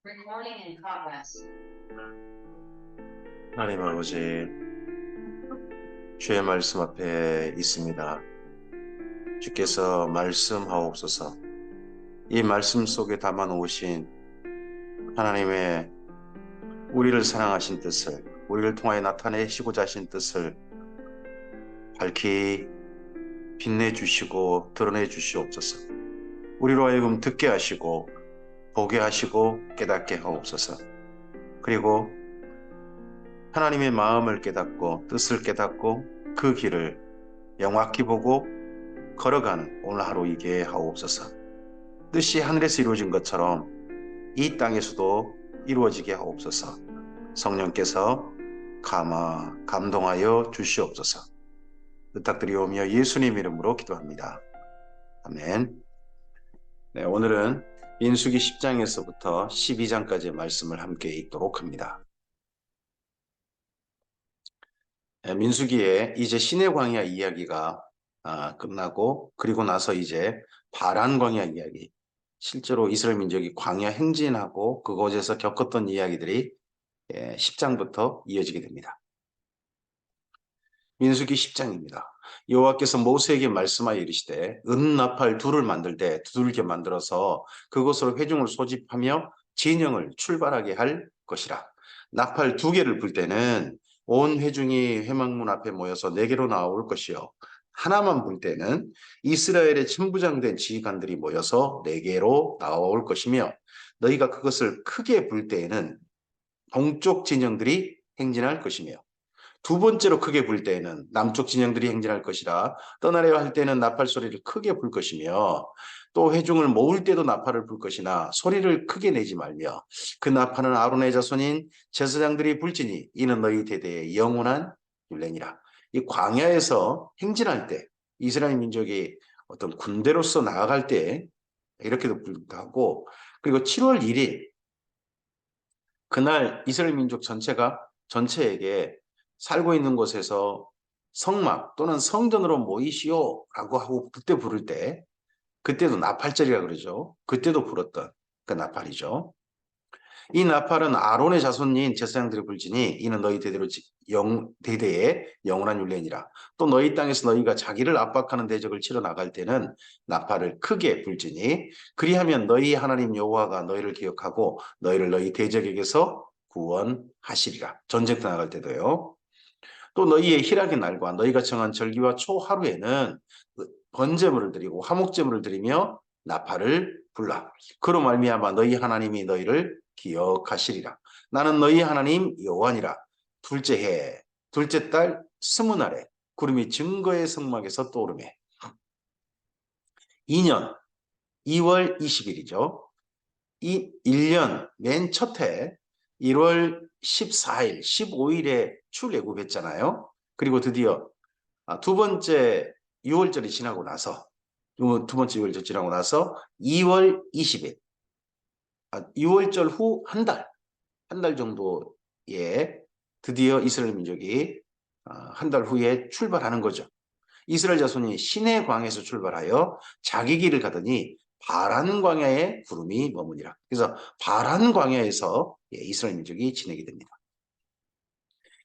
Recording in progress. 하나님 아버지, 주의 말씀 앞에 있습니다. 주께서 말씀하옵소서. 이 말씀 속에 담아 놓으신 하나님의 우리를 사랑하신 뜻을, 우리를 통하여 나타내시고자 하신 뜻을 밝히 빛내주시고 드러내주시옵소서. 우리로 하여금 듣게 하시고 보게 하시고 깨닫게 하옵소서. 그리고 하나님의 마음을 깨닫고 뜻을 깨닫고 그 길을 명확히 보고 걸어가는 오늘 하루 이게 하옵소서. 뜻이 하늘에서 이루어진 것처럼 이 땅에서도 이루어지게 하옵소서. 성령께서 감동하여 주시옵소서. 부탁드리오며 예수님 이름으로 기도합니다. 아멘. 네, 오늘은 민수기 10장에서부터 12장까지의 말씀을 함께 읽도록 합니다. 민수기에 이제 시내 광야 이야기가 끝나고 그리고 나서 이제 바란 광야 이야기, 실제로 이스라엘 민족이 광야 행진하고 그곳에서 겪었던 이야기들이 10장부터 이어지게 됩니다. 민수기 10장입니다. 여호와께서 모세에게 말씀하여 이르시되 은나팔 둘을 만들되 두들겨 만들어서 그곳으로 회중을 소집하며 진영을 출발하게 할 것이라. 나팔 2개를 불 때는 온 회중이 회막문 앞에 모여서 4개로 나올 것이요 하나만 불 때는 이스라엘의 천부장된 지휘관들이 모여서 4개로 나올 것이며 너희가 그것을 크게 불 때에는 동쪽 진영들이 행진할 것이며 두 번째로 크게 불 때에는 남쪽 진영들이 행진할 것이라 떠나려 할 때는 나팔 소리를 크게 불 것이며 또 회중을 모을 때도 나팔을 불 것이나 소리를 크게 내지 말며 그 나팔은 아론의 자손인 제사장들이 불지니 이는 너희 대대의 영원한 율례니라. 이 광야에서 행진할 때 이스라엘 민족이 어떤 군대로서 나아갈 때 이렇게도 불하고 그리고 7월 1일 그날 이스라엘 민족 전체에게 살고 있는 곳에서 성막 또는 성전으로 모이시오라고 하고 그때 부를 때 그때도 나팔절이라 그러죠. 그때도 불었던 그 나팔이죠. 이 나팔은 아론의 자손인 제사장들이 불지니 이는 너희 대대의 영원한 율례니라. 또 너희 땅에서 너희가 자기를 압박하는 대적을 치러 나갈 때는 나팔을 크게 불지니 그리하면 너희 하나님 여호와가 너희를 기억하고 너희를 너희 대적에게서 구원하시리라. 전쟁터 나갈 때도요. 또 너희의 희락의 날과 너희가 정한 절기와 초하루에는 번제물을 드리고 화목제물을 드리며 나팔을 불라. 그로 말미암아 너희 하나님이 너희를 기억하시리라. 나는 너희 하나님 여호와니라. 둘째 해 둘째 달 스무 날에 구름이 증거의 성막에서 떠오르매 2년 2월 20일이죠. 이 1년 맨 첫 해 1월 14일, 15일에 출애굽했잖아요. 그리고 드디어 두 번째 6월절이 지나고 나서 두 번째 6월절 지나고 나서 2월 20일 6월절 후 한 달 정도에 드디어 이스라엘 민족이 한 달 후에 출발하는 거죠. 이스라엘 자손이 시내 광에서 출발하여 자기 길을 가더니 바란 광야에 구름이 머무니라. 그래서 바란 광야에서 이스라엘 민족이 지내게 됩니다.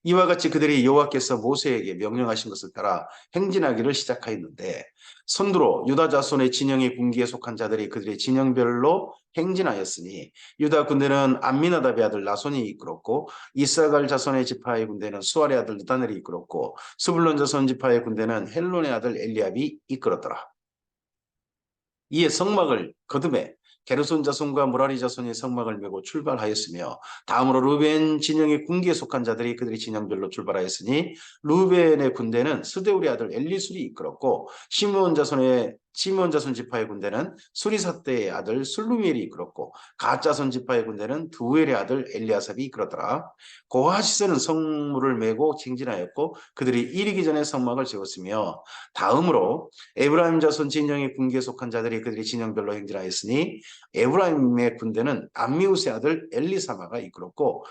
이와 같이 그들이 여호와께서 모세에게 명령하신 것을 따라 행진하기를 시작하였는데 선두로 유다 자손의 진영의 군기에 속한 자들이 그들의 진영별로 행진하였으니 유다 군대는 암미나답의 아들 나손이 이끌었고 이사갈 자손의 지파의 군대는 수알의 아들 느다넬이 이끌었고 스불론 자손 지파의 군대는 헬론의 아들 엘리압이 이끌었더라. 이에 성막을 거듭해 게르손 자손과 무라리 자손이 성막을 메고 출발하였으며 다음으로 루벤 진영의 군기에 속한 자들이 그들의 진영별로 출발하였으니 루벤의 군대는 스데울의 아들 엘리술이 이끌었고 시므온 자손 지파의 군대는 수리사대의 아들 술루미엘이 이끌었고 갓 자손 지파의 군대는 두엘의 아들 엘리아삽이 이끌었더라. 고하시스는 성물을 메고 징진하였고 그들이 이르기 전에 성막을 세웠으며 다음으로 에브라임 자손 진영의 군기에 속한 자들이 그들이 진영별로 행진하였으니 에브라임의 군대는 암미우스의 아들 엘리사마가 이끌었고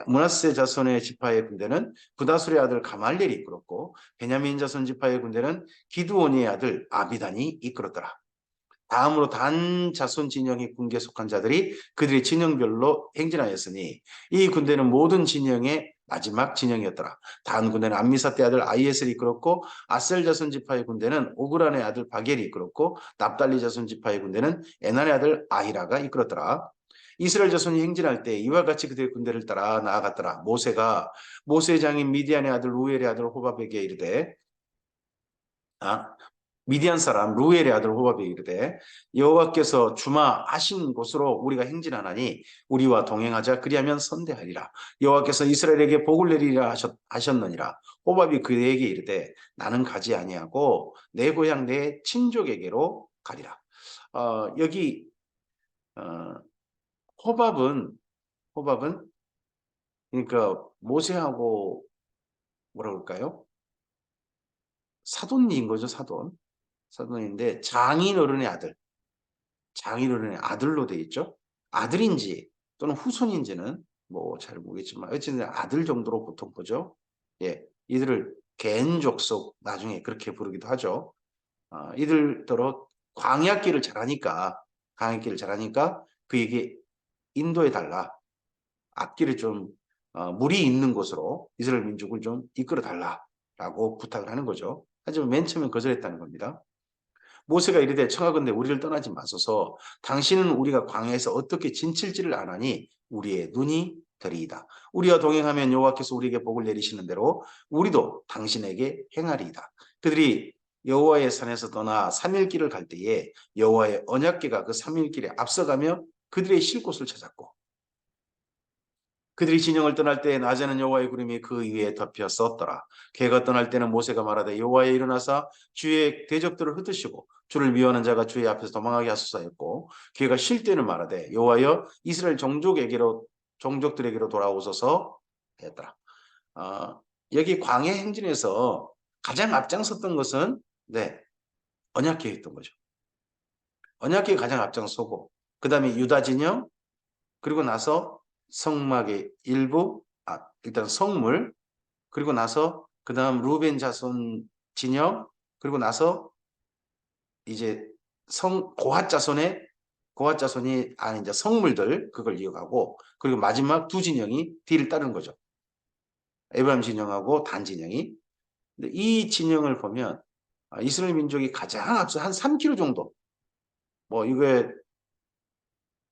므낫세 자손의 지파의 군대는 부다술의 아들 가말리엘이 이끌었고 베냐민 자손 지파의 군대는 기드온의 아들 아비단이 이끌었더라. 다음으로 단 자손 진영의 군계에 속한 자들이 그들의 진영별로 행진하였으니 이 군대는 모든 진영의 마지막 진영이었더라. 단 군대는 암미사대 아들 아이에셀이 이끌었고 아셀 자손 지파의 군대는 오그란의 아들 바겔이 이끌었고 납달리 자손 지파의 군대는 에난의 아들 아히라가 이끌었더라. 이스라엘 자손이 행진할 때 이와 같이 그들의 군대를 따라 나아갔더라. 모세가 모세의 장인 미디안의 아들 루엘의 아들 호밥에게 이르되 미디안 사람 루엘의 아들 호밥이 이르되 여호와께서 주마하신 곳으로 우리가 행진하나니 우리와 동행하자. 그리하면 선대하리라. 여호와께서 이스라엘에게 복을 내리리라 하셨느니라. 호밥이 그에게 이르되 나는 가지 아니하고 내 고향 내 친족에게로 가리라. 여기 호밥은 그러니까 모세하고 뭐라 그럴까요? 사돈인 거죠, 사돈. 사돈인데 장인어른의 아들로 돼 있죠. 아들인지 또는 후손인지는 뭐 잘 모르겠지만 어쨌든 아들 정도로 보통 보죠. 예, 이들을 겐족속 나중에 그렇게 부르기도 하죠. 이들더러 광야길을 잘하니까 그에게 인도해 달라. 앞길을 좀 물이 있는 곳으로 이스라엘 민족을 좀 이끌어 달라라고 부탁을 하는 거죠. 하지만 맨 처음에 거절했다는 겁니다. 모세가 이르되 청하건대 우리를 떠나지 마소서. 당신은 우리가 광야에서 어떻게 지칠지를 아나니 우리의 눈이 더리이다. 우리와 동행하면 여호와께서 우리에게 복을 내리시는 대로 우리도 당신에게 행하리이다. 그들이 여호와의 산에서 떠나 3일 길을 갈 때에 여호와의 언약궤가 그 3일 길에 앞서가며 그들의 쉴 곳을 찾았고 그들이 진영을 떠날 때 낮에는 여호와의 구름이 그 위에 덮여 섰더라. 걔가 떠날 때는 모세가 말하되 여호와여 일어나사 주의 대적들을 흩으시고 주를 미워하는 자가 주의 앞에서 도망하게 하소서 했고 걔가 쉴 때는 말하되 여호와여 이스라엘 종족들에게로 돌아오소서 했더라. 여기 광야 행진에서 가장 앞장섰던 것은 언약궤였던 거죠. 언약궤가 가장 앞장서고 그 다음에 유다 진영 그리고 나서 성막의 일부, 일단 성물, 그리고 나서 그 다음 루벤 자손 진영, 그리고 나서 이제 고핫 자손이 이제 성물들 그걸 이어가고 그리고 마지막 두 진영이 뒤를 따르는 거죠. 에브라임 진영하고 단 진영이. 근데 이 진영을 보면 이스라엘 민족이 가장 앞서 한 3km 정도, 뭐 이거에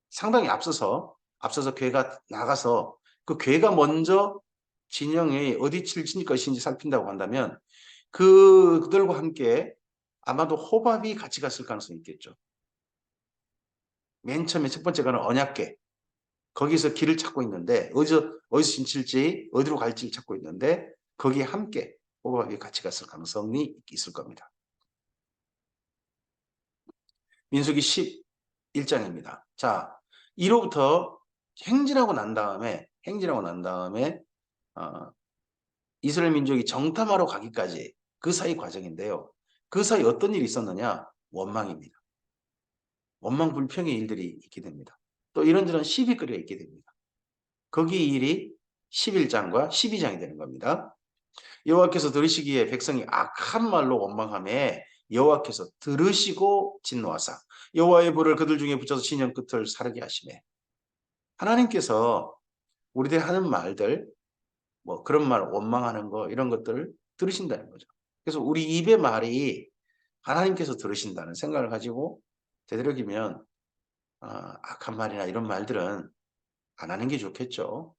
상당히 앞서서 괴가 나가서 그 괴가 먼저 진영이 어디 칠 것인지 살핀다고 한다면 그들과 함께 아마도 호밥이 같이 갔을 가능성이 있겠죠. 맨 처음에 첫 번째가는 언약궤. 거기서 길을 찾고 있는데 어디서 진칠지 어디로 갈지 찾고 있는데 거기에 함께 호밥이 같이 갔을 가능성이 있을 겁니다. 민수기 11장입니다. 자, 1호부터 행진하고 난 다음에 이스라엘 민족이 정탐하러 가기까지 그 사이 과정인데요. 그 사이 어떤 일이 있었느냐? 원망입니다. 원망 불평의 일들이 있게 됩니다. 또 이런저런 시비거리가 있게 됩니다. 거기 일이 11장과 12장이 되는 겁니다. 여호와께서 들으시기에 백성이 악한 말로 원망하며 여호와께서 들으시고 진노하사 여호와의 불을 그들 중에 붙여서 진영 끝을 사르게 하시매 하나님께서 우리들이 하는 말들 뭐 그런 말 원망하는 거 이런 것들을 들으신다는 거죠. 그래서 우리 입의 말이 하나님께서 들으신다는 생각을 가지고 되도록이면 악한 말이나 이런 말들은 안 하는 게 좋겠죠.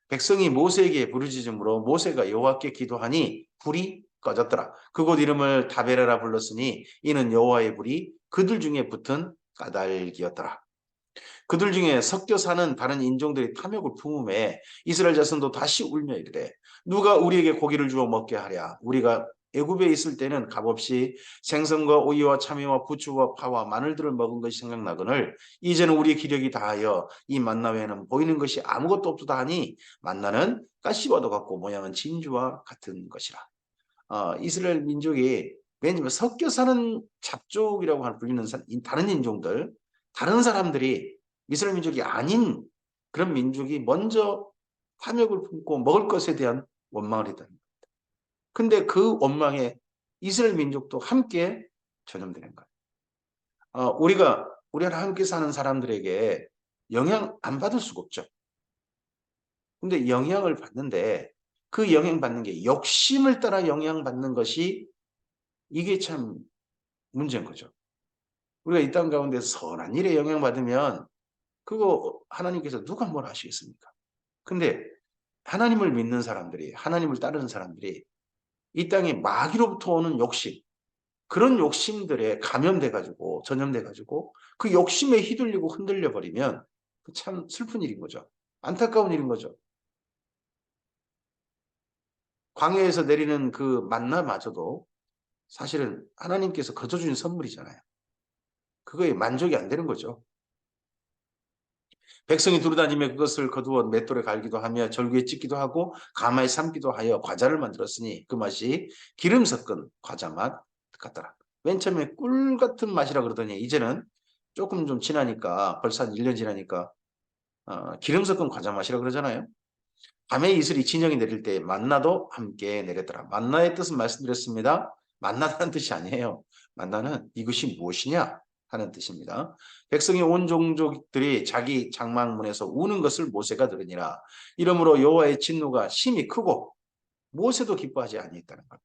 백성이 모세에게 부르짖음으로 모세가 여호와께 기도하니 불이 꺼졌더라. 그곳 이름을 다베라라 불렀으니 이는 여호와의 불이 그들 중에 붙은 까닭이었더라. 그들 중에 섞여 사는 다른 인종들이 탐욕을 품음에 이스라엘 자손도 다시 울며 이르되 누가 우리에게 고기를 주어 먹게 하랴. 우리가 애굽에 있을 때는 값없이 생선과 오이와 참외와 부추와 파와 마늘들을 먹은 것이 생각나거늘 이제는 우리의 기력이 다하여 이 만나 외에는 보이는 것이 아무것도 없도다 하니 만나는 가시와도 같고 모양은 진주와 같은 것이라. 이스라엘 민족이 왜냐하면 섞여 사는 잡족이라고 불리는 다른 인종들, 다른 사람들이 이스라엘 민족이 아닌 그런 민족이 먼저 탐욕을 품고 먹을 것에 대한 원망을 했다는 겁니다. 근데 그 원망에 이스라엘 민족도 함께 전염되는 거예요. 우리 하나님께 사는 사람들에게 영향 안 받을 수가 없죠. 근데 영향을 받는데 그 영향 받는 게 욕심을 따라 영향 받는 것이 이게 참 문제인 거죠. 우리가 이 땅 가운데 선한 일에 영향받으면 그거 하나님께서 누가 뭘 하시겠습니까? 근데 하나님을 믿는 사람들이, 하나님을 따르는 사람들이 이 땅에 마귀로부터 오는 욕심, 그런 욕심들에 감염돼 가지고 전염돼 가지고 그 욕심에 휘둘리고 흔들려 버리면 그 참 슬픈 일인 거죠. 안타까운 일인 거죠. 광야에서 내리는 그 만나마저도 사실은 하나님께서 거저 주신 선물이잖아요. 그거에 만족이 안 되는 거죠. 백성이 두루다니며 그것을 거두어 맷돌에 갈기도 하며 절구에 찢기도 하고 가마에 삶기도 하여 과자를 만들었으니 그 맛이 기름 섞은 과자 맛 같더라. 맨 처음에 꿀 같은 맛이라 그러더니 이제는 조금 좀 지나니까 벌써 한 1년 지나니까 기름 섞은 과자 맛이라 그러잖아요. 밤에 이슬이 진영이 내릴 때 만나도 함께 내렸더라. 만나의 뜻은 말씀드렸습니다. 만나다는 뜻이 아니에요. 만나는 이것이 무엇이냐 하는 뜻입니다. 백성이 온 종족들이 자기 장막문에서 우는 것을 모세가 들으니라. 이러므로 여호와의 진노가 심히 크고 모세도 기뻐하지 아니했다는 것.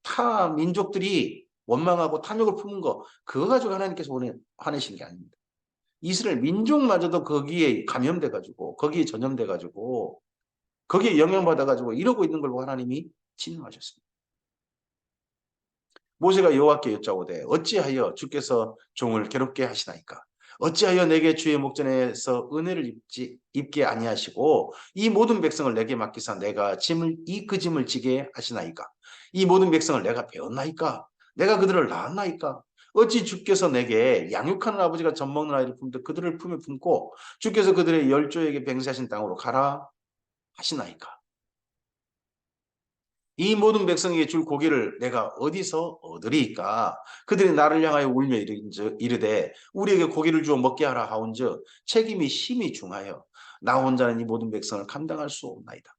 타 민족들이 원망하고 탐욕을 품은 거 그거 가지고 하나님께서 화내시는 게 아닙니다. 이스라엘 민족마저도 거기에 감염돼 가지고 거기에 전염돼 가지고 거기에 영향받아 가지고 이러고 있는 걸 보고 하나님이 진노하셨습니다. 모세가 여호와께 여짜오되 어찌하여 주께서 종을 괴롭게 하시나이까? 어찌하여 내게 주의 목전에서 은혜를 입게 아니하시고 이 모든 백성을 내게 맡기사 내가 그 짐을 지게 하시나이까? 이 모든 백성을 내가 배웠나이까? 내가 그들을 낳았나이까? 어찌 주께서 내게 양육하는 아버지가 젖먹는 아이를 품듯 그들을 품에 품고 주께서 그들의 열조에게 맹세하신 땅으로 가라 하시나이까? 이 모든 백성에게 줄 고기를 내가 어디서 얻으리이까? 그들이 나를 향하여 울며 이르되 우리에게 고기를 주어 먹게 하라 하온즉 책임이 심히 중하여 나 혼자는 이 모든 백성을 감당할 수 없나이다.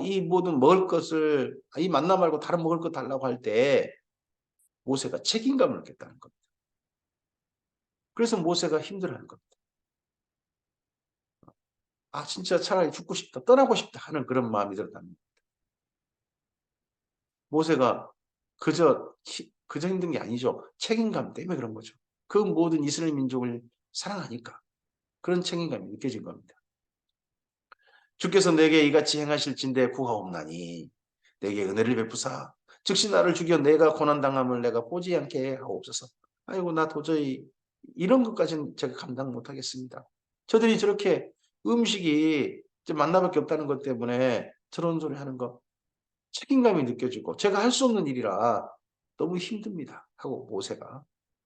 이 모든 먹을 것을 이 만나 말고 다른 먹을 것 달라고 할 때 모세가 책임감을 느꼈다는 겁니다. 그래서 모세가 힘들어하는 겁니다. 진짜 차라리 죽고 싶다, 떠나고 싶다 하는 그런 마음이 들었다는 겁니다. 모세가 그저 힘든 게 아니죠. 책임감 때문에 그런 거죠. 그 모든 이스라엘 민족을 사랑하니까 그런 책임감이 느껴진 겁니다. 주께서 내게 이같이 행하실진대 구하옵나니 내게 은혜를 베푸사 즉시 나를 죽여 내가 고난당함을 내가 보지 않게 하옵소서. 아이고 나 도저히 이런 것까지는 제가 감당 못하겠습니다. 저들이 저렇게 음식이 만나밖에 없다는 것 때문에 저런 소리 하는 거 책임감이 느껴지고 제가 할 수 없는 일이라 너무 힘듭니다 하고 모세가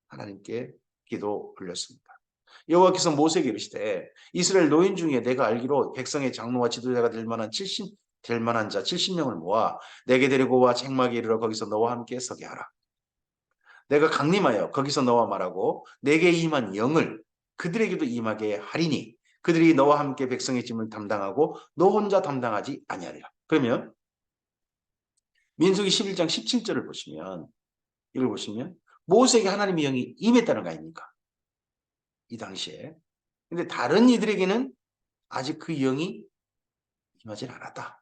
하나님께 기도 올렸습니다. 여호와께서 모세에게 이르시되 이스라엘 노인 중에 내가 알기로 백성의 장로와 지도자가 될 만한 자 70명을 모아 내게 데리고 와 장막에 이르러 거기서 너와 함께 서게 하라. 내가 강림하여 거기서 너와 말하고 내게 임한 영을 그들에게도 임하게 하리니 그들이 너와 함께 백성의 짐을 담당하고 너 혼자 담당하지 아니하리라. 그러면 민수기 11장 17절을 보시면 이걸 보시면 모세에게 하나님의 영이 임했다는 거 아닙니까? 이 당시에. 근데 다른 이들에게는 아직 그 영이 임하지 않았다.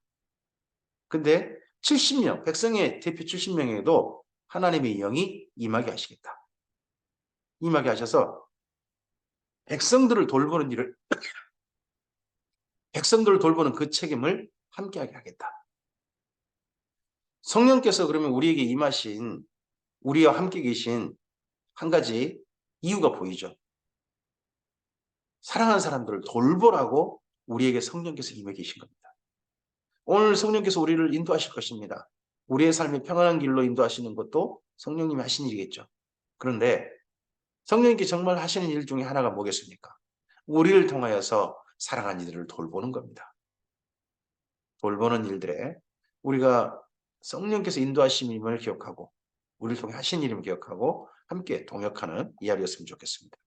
근데 70명, 백성의 대표 70명에도 하나님의 영이 임하게 하시겠다. 임하게 하셔서 백성들을 돌보는 일을 백성들을 돌보는 그 책임을 함께하게 하겠다. 성령께서 그러면 우리에게 임하신 우리와 함께 계신 한 가지 이유가 보이죠. 사랑하는 사람들을 돌보라고 우리에게 성령께서 임해 계신 겁니다. 오늘 성령께서 우리를 인도하실 것입니다. 우리의 삶의 평안한 길로 인도하시는 것도 성령님이 하신 일이겠죠. 그런데 성령님께 정말 하시는 일 중에 하나가 뭐겠습니까? 우리를 통하여서 사랑하는 이들을 돌보는 겁니다. 돌보는 일들에 우리가 성령께서 인도하심임을 기억하고 우리를 통해 하신 일임을 기억하고 함께 동역하는 이 하루였으면 좋겠습니다.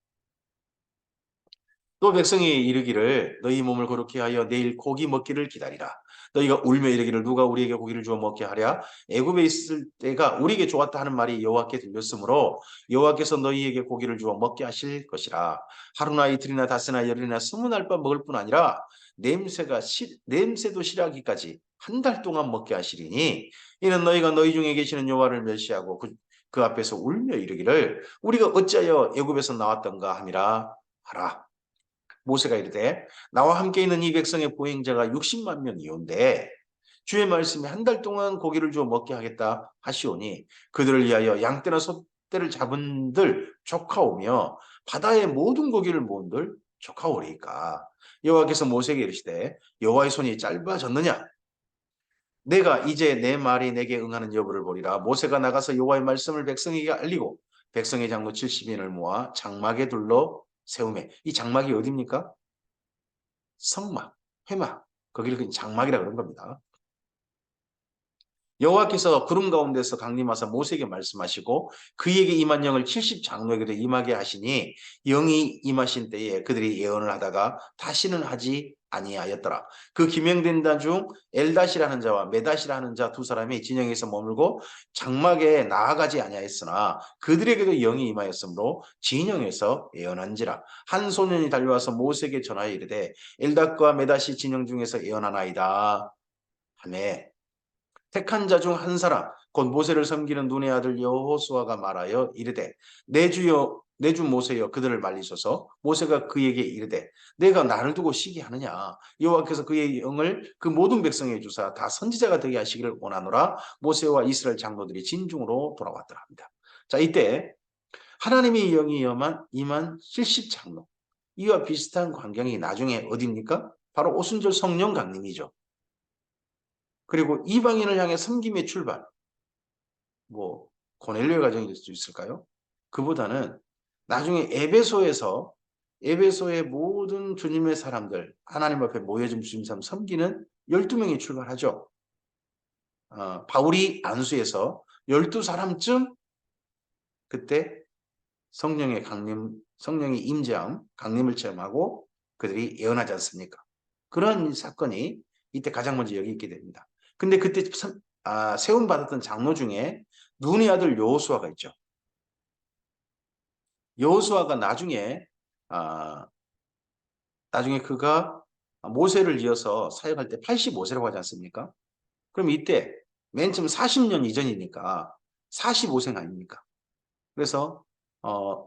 또 백성이 이르기를 너희 몸을 거룩히 하여 내일 고기 먹기를 기다리라. 너희가 울며 이르기를 누가 우리에게 고기를 주어 먹게 하랴. 애굽에 있을 때가 우리에게 좋았다 하는 말이 여호와께 들렸으므로 여호와께서 너희에게 고기를 주어 먹게 하실 것이라. 하루나 이틀이나 닷새나 열흘이나 20날 밤 먹을 뿐 아니라 냄새도 싫어하기까지 한 달 동안 먹게 하시리니 이는 너희가 너희 중에 계시는 여호와를 멸시하고 그 앞에서 울며 이르기를 우리가 어찌하여 애굽에서 나왔던가 함이라 하라. 모세가 이르되 나와 함께 있는 이 백성의 보행자가 60만 명이온데 주의 말씀에 한 달 동안 고기를 주어 먹게 하겠다 하시오니 그들을 위하여 양떼나 소떼를 잡은들 조카오며 바다의 모든 고기를 모은들 조카오리까. 여호와께서 모세에게 이르시되 여호와의 손이 짧아졌느냐? 내가 이제 내 말이 내게 응하는 여부를 보리라. 모세가 나가서 여호와의 말씀을 백성에게 알리고 백성의 장로 70인을 모아 장막에 둘러 세우매. 이 장막이 어디입니까? 성막, 회막. 거기를 그냥 장막이라 그런 겁니다. 여호와께서 구름 가운데서 강림하사 모세에게 말씀하시고 그에게 임한 영을 70장로에게도 임하게 하시니 영이 임하신 때에 그들이 예언을 하다가 다시는 하지 아니하였더라. 그 기명된 자 중 엘닷이라는 자와 메닷이라는 자 두 사람이 진영에서 머물고 장막에 나아가지 아니하였으나 그들에게도 영이 임하였으므로 진영에서 예언한지라. 한 소년이 달려와서 모세에게 전하여 이르되 엘닷과 메닷이 진영 중에서 예언하나이다 하매 택한 자 중 한 사람 곧 모세를 섬기는 눈의 아들 여호수아가 말하여 이르되 내 주여 내 주 모세여 그들을 말리소서. 모세가 그에게 이르되 내가 나를 두고 시기하느냐. 여호와께서 그의 영을 그 모든 백성에게 주사 다 선지자가 되게 하시기를 원하노라. 모세와 이스라엘 장로들이 진중으로 돌아왔더라 합니다. 자, 이때 하나님의 영이 임한 70장로 이와 비슷한 광경이 나중에 어디입니까? 바로 오순절 성령 강림이죠. 그리고 이방인을 향해 섬김의 출발. 뭐 고넬료의 가정일 수 있을까요? 그보다는 나중에 에베소의 모든 주님의 사람들 하나님 앞에 모여진 주님 사람 섬기는 12명이 출발하죠. 바울이 안수해서 12사람쯤 그때 성령의 강림, 성령의 임재함, 강림을 체험하고 그들이 예언하지 않습니까? 그런 사건이 이때 가장 먼저 여기 있게 됩니다. 근데 그때 세움 받았던 장로 중에 눈의 아들 여호수아가 있죠. 여호수아가 나중에 그가 모세를 이어서 사역할 때 85세라고 하지 않습니까? 그럼 이때 맨 처음 40년 이전이니까 45세 아닙니까? 그래서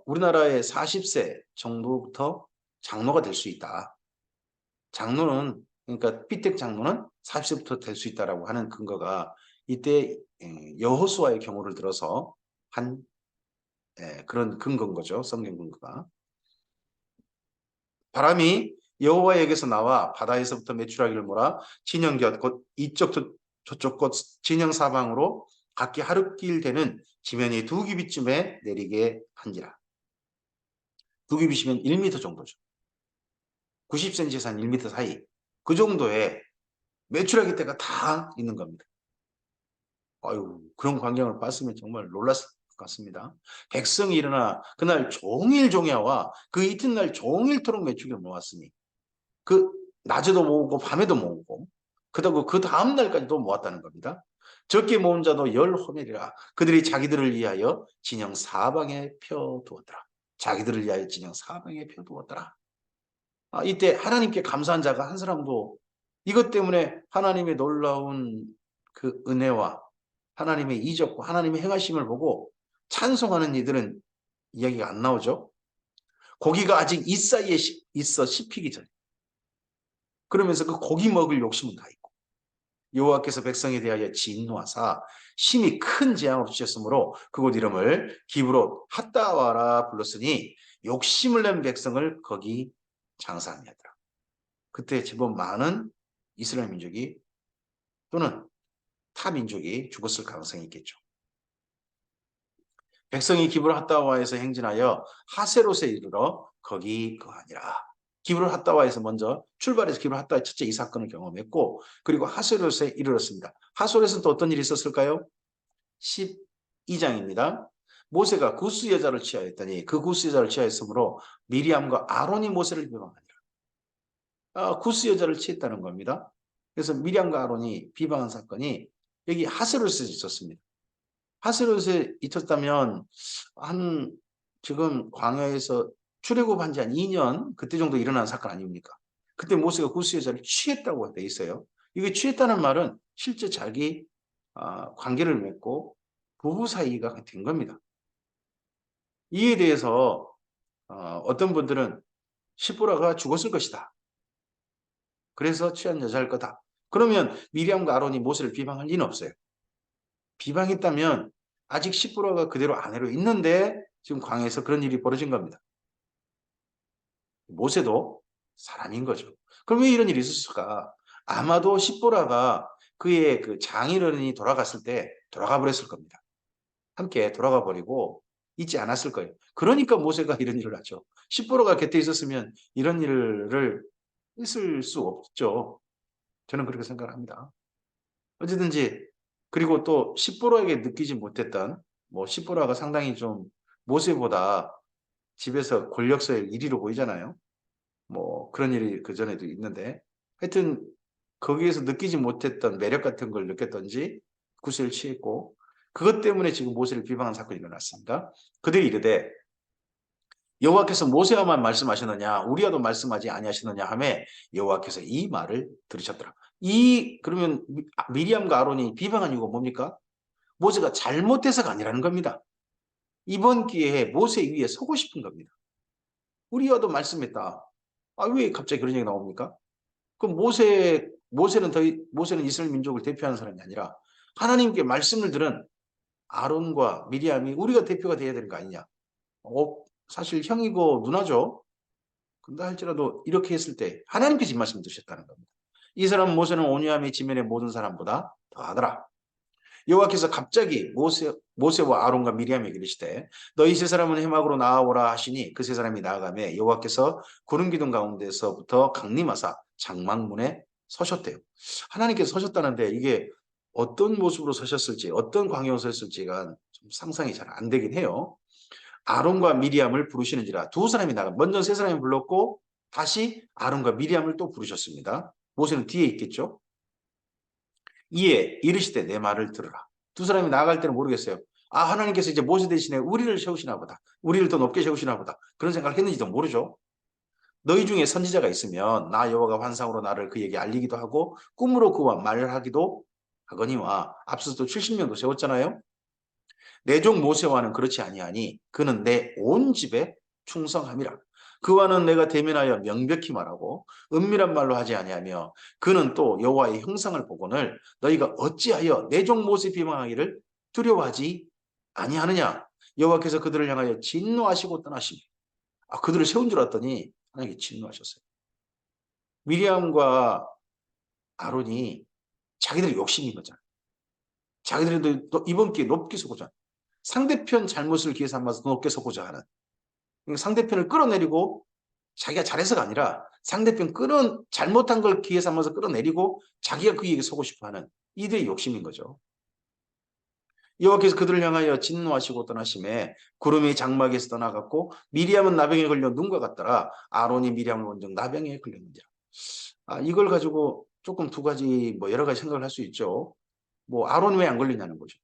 우리나라의 40세 정도부터 장로가 될 수 있다. 장로는 그러니까 피택 장로는 40세부터 될 수 있다라고 하는 근거가 이때 여호수아의 경우를 들어서 한 그런 근거인 거죠. 성경 근거가. 바람이 여호와에게서 나와 바다에서부터 메추라기를 몰아 진영 곁 곧 이쪽 저쪽 곳 진영 사방으로 각기 하루길 되는 지면이 두 규빗쯤에 내리게 한지라. 두 규빗이면 1m 정도죠. 90cm에서 한 1m 사이. 그 정도의 메추라기 떼가 다 있는 겁니다. 아유, 그런 광경을 봤으면 정말 놀랐을 것 같습니다. 백성이 일어나 그날 종일 종야와 그 이튿날 종일토록 메추기를 모았으니 그 낮에도 모으고 밤에도 모으고 그리고 그 다음 날까지도 모았다는 겁니다. 적게 모은 자도 10호멜이라 그들이 자기들을 위하여 진영 사방에 펴두었더라. 자기들을 위하여 진영 사방에 펴두었더라. 이때 하나님께 감사한 자가 한 사람도 이것 때문에 하나님의 놀라운 그 은혜와 하나님의 이적과 하나님의 행하심을 보고 찬송하는 이들은 이야기가 안 나오죠. 고기가 아직 이 사이에 있어 씹히기 전에. 그러면서 그 고기 먹을 욕심은 다 있고 여호와께서 백성에 대하여 진노하사 심히 큰 재앙을 주셨으므로 그곳 이름을 기브롯 핫다와라 불렀으니 욕심을 낸 백성을 거기 장사하니 하더라. 그때 제법 많은 이스라엘 민족이 또는 타 민족이 죽었을 가능성이 있겠죠. 백성이 기브롯 핫다와에서 행진하여 하세롯에 이르러 거기 거하니라. 기브롯 핫다와에서 먼저 출발해서 기브롯 핫다와의 첫째 이 사건을 경험했고 그리고 하세롯에 이르렀습니다. 하세롯에서 또 어떤 일이 있었을까요? 12장입니다. 모세가 구스 여자를 취하였더니 그 구스 여자를 취하였으므로 미리암과 아론이 모세를 비방하니라. 구스 여자를 취했다는 겁니다. 그래서 미리암과 아론이 비방한 사건이 여기 하스롯에 있었습니다. 하스롯에 있었다면 지금 광야에서 출애굽한 지 한 2년 그때 정도 일어난 사건 아닙니까? 그때 모세가 구스 여자를 취했다고 돼 있어요. 이게 취했다는 말은 실제 자기 관계를 맺고 부부 사이가 된 겁니다. 이에 대해서 어떤 분들은 시보라가 죽었을 것이다. 그래서 취한 여자일 거다. 그러면 미리암과 아론이 모세를 비방할 리는 없어요. 비방했다면 아직 시보라가 그대로 아내로 있는데 지금 광야에서 그런 일이 벌어진 겁니다. 모세도 사람인 거죠. 그럼 왜 이런 일이 있었을까? 아마도 시보라가 그의 그 장인어른이 돌아갔을 때 돌아가 버렸을 겁니다. 함께 돌아가 버리고 있지 않았을 거예요. 그러니까 모세가 이런 일을 하죠. 시보라가 곁에 있었으면 이런 일을 있을 수 없죠. 저는 그렇게 생각합니다. 어쨌든지 그리고 또 시보라에게 느끼지 못했던 시보라가 상당히 좀 모세보다 집에서 권력서열 1위로 보이잖아요. 그런 일이 그 전에도 있는데 하여튼 거기에서 느끼지 못했던 매력 같은 걸 느꼈던지 구슬을 취했고 그것 때문에 지금 모세를 비방한 사건이 일어났습니다. 그들이 이르되 여호와께서 모세와만 말씀하시느냐 우리와도 말씀하지 아니하시느냐 하매 여호와께서 이 말을 들으셨더라. 그러면 미리암과 아론이 비방한 이유가 뭡니까? 모세가 잘못해서가 아니라는 겁니다. 이번 기회에 모세 위에 서고 싶은 겁니다. 우리와도 말씀했다. 왜 갑자기 그런 얘기 나옵니까? 그럼 모세는 이스라엘 민족을 대표하는 사람이 아니라 하나님께 말씀을 들은 아론과 미리암이 우리가 대표가 돼야 되는 거 아니냐? 사실 형이고 누나죠. 근데 할지라도 이렇게 했을 때 하나님께서 이 말씀을 드셨다는 겁니다. 이 사람 모세는 온유함이 지면의 모든 사람보다 더하더라. 여호와께서 갑자기 모세와 아론과 미리암에게 이르시되 너희 세 사람은 해막으로 나아오라 하시니 그 세 사람이 나아가매 여호와께서 구름 기둥 가운데서부터 강림하사 장막문에 서셨대요. 하나님께서 서셨다는데 이게 어떤 모습으로 서셨을지 어떤 광야로 서셨을지가 좀 상상이 잘 안 되긴 해요. 아론과 미리암을 부르시는지라 두 사람이 나가 먼저 세 사람이 불렀고 다시 아론과 미리암을 또 부르셨습니다. 모세는 뒤에 있겠죠. 이에 이르시되 내 말을 들으라. 두 사람이 나아갈 때는 모르겠어요. 하나님께서 이제 모세 대신에 우리를 세우시나 보다. 우리를 더 높게 세우시나 보다. 그런 생각을 했는지도 모르죠. 너희 중에 선지자가 있으면 나 여호와가 환상으로 나를 그에게 알리기도 하고 꿈으로 그와 말하기도 하거니와 앞서서 70년도 세웠잖아요. 내 종 모세와는 그렇지 아니하니 그는 내 온 집에 충성함이라. 그와는 내가 대면하여 명백히 말하고 은밀한 말로 하지 아니하며 그는 또 여호와의 형상을 보거늘 너희가 어찌하여 내 종 모세 비방하기를 두려워하지 아니하느냐. 여호와께서 그들을 향하여 진노하시고 떠나시니 그들을 세운 줄 알았더니 하나님께 진노하셨어요. 미리암과 아론이 자기들의 욕심인 거잖아요. 자기들도 이번 기회에 높게 서고자 상대편 잘못을 기회 삼아서 높게 서고자 하는 상대편을 끌어내리고 자기가 잘해서가 아니라 상대편 잘못한 걸 기회 삼아서 끌어내리고 자기가 그 얘기 서고 싶어하는 이들의 욕심인 거죠. 여호와께서 그들을 향하여 진노하시고 떠나심에 구름이 장막에서 떠나갔고 미리암은 나병에 걸려 눈과 같더라. 아론이 미리암을 본 적 나병에 걸렸느니라. 이걸 가지고 조금 두 가지 여러 가지 생각을 할 수 있죠. 아론 왜 안 걸리냐는 거죠.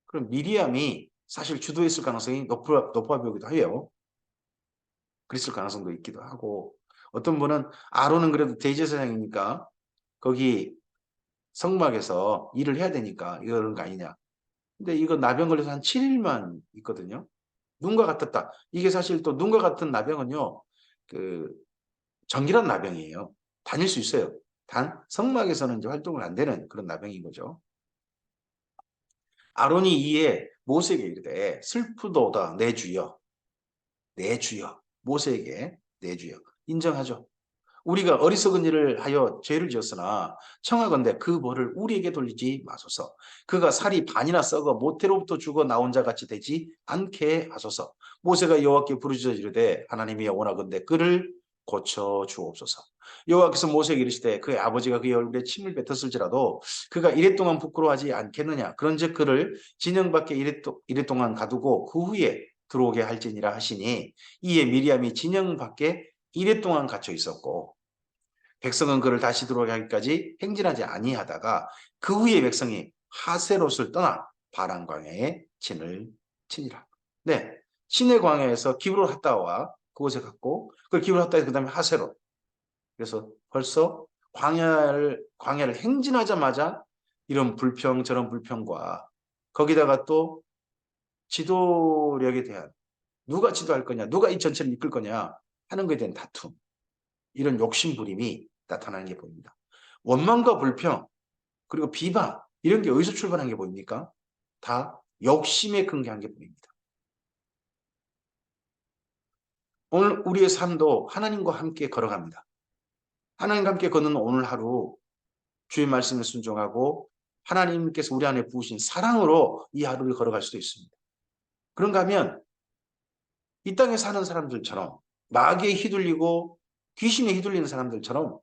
그럼 미리암이 사실 주도했을 가능성이 높아 보이기도 해요. 그랬을 가능성도 있기도 하고 어떤 분은 아론은 그래도 대제사장이니까 거기 성막에서 일을 해야 되니까 이런 거 아니냐. 근데 이거 나병 걸려서 한 7일만 있거든요. 눈과 같았다. 이게 사실 또 눈과 같은 나병은요. 정결한 나병이에요. 다닐 수 있어요. 단 성막에서는 이제 활동을 안 되는 그런 나병인 거죠. 아론이 이에 모세에게 이르되 슬프도다 내 주여 모세에게 내 주여 인정하죠. 우리가 어리석은 일을 하여 죄를 지었으나 청하건대 그 벌을 우리에게 돌리지 마소서. 그가 살이 반이나 썩어 모태로부터 죽어 나온 자 같이 되지 않게 하소서. 모세가 여호와께 부르짖어 이르되 하나님이 원하건대 그를 고쳐 주옵소서. 여호와께서 모세에게 이르시되 그의 아버지가 그의 얼굴에 침을 뱉었을지라도 그가 이랫동안 부끄러워하지 않겠느냐. 그런즉 그를 진영 밖에 이랫동안 가두고 그 후에 들어오게 할지니라 하시니, 이에 미리암이 진영 밖에 이랫동안 갇혀 있었고 백성은 그를 다시 들어오게 하기까지 행진하지 아니하다가 그 후에 백성이 하세롯을 떠나 바란 광야에 진을 치니라. 네, 시내 광야에서 기브롯 핫다와 그곳에 갔고, 그 기브롯 핫다에서 그 다음에 하세롯. 그래서 벌써 광야를 행진하자마자 이런 불평 저런 불평과 거기다가 또 지도력에 대한, 누가 지도할 거냐, 누가 이 전체를 이끌 거냐 하는 것에 대한 다툼, 이런 욕심부림이 나타나는 게 보입니다. 원망과 불평 그리고 비방, 이런 게 어디서 출발한 게 보입니까? 다 욕심에 근거한 게 보입니다. 오늘 우리의 삶도 하나님과 함께 걸어갑니다. 하나님과 함께 걷는 오늘 하루, 주의 말씀에 순종하고 하나님께서 우리 안에 부으신 사랑으로 이 하루를 걸어갈 수도 있습니다. 그런가 하면 이 땅에 사는 사람들처럼, 마귀에 휘둘리고 귀신에 휘둘리는 사람들처럼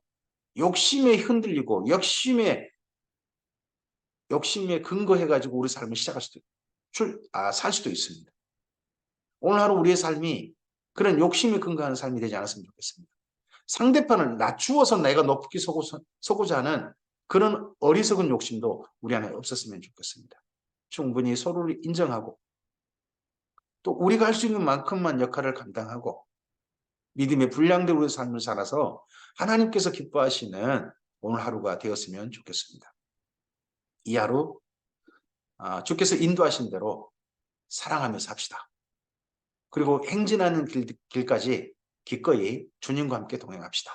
욕심에 흔들리고 욕심에 근거해가지고 우리 삶을 시작할 수도 살 수도 있습니다. 오늘 하루 우리의 삶이 그런 욕심에 근거하는 삶이 되지 않았으면 좋겠습니다. 상대편을 낮추어서 내가 높게 서고자 하는 그런 어리석은 욕심도 우리 안에 없었으면 좋겠습니다. 충분히 서로를 인정하고 또 우리가 할 수 있는 만큼만 역할을 감당하고 믿음의 분량대로 우리의 삶을 살아서 하나님께서 기뻐하시는 오늘 하루가 되었으면 좋겠습니다. 이 하루 주께서 인도하신 대로 사랑하며 삽시다. 그리고 행진하는 길까지 기꺼이 주님과 함께 동행합시다.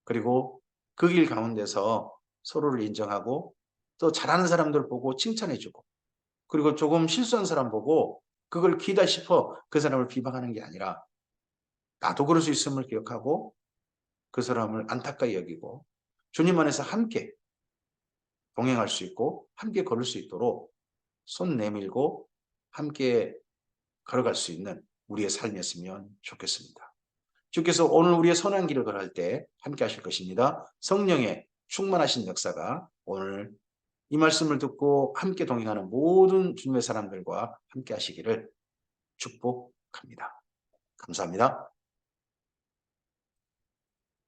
그리고 그 길 가운데서 서로를 인정하고 또 잘하는 사람들 보고 칭찬해주고, 그리고 조금 실수한 사람 보고 그걸 기다 싶어 그 사람을 비방하는 게 아니라 나도 그럴 수 있음을 기억하고 그 사람을 안타까이 여기고 주님 안에서 함께 동행할 수 있고 함께 걸을 수 있도록 손 내밀고 함께 걸어갈 수 있는 우리의 삶이었으면 좋겠습니다. 주께서 오늘 우리의 선한 길을 걸어갈 때 함께 하실 것입니다. 성령의 충만하신 역사가 오늘 이 말씀을 듣고 함께 동행하는 모든 주님의 사람들과 함께 하시기를 축복합니다. 감사합니다.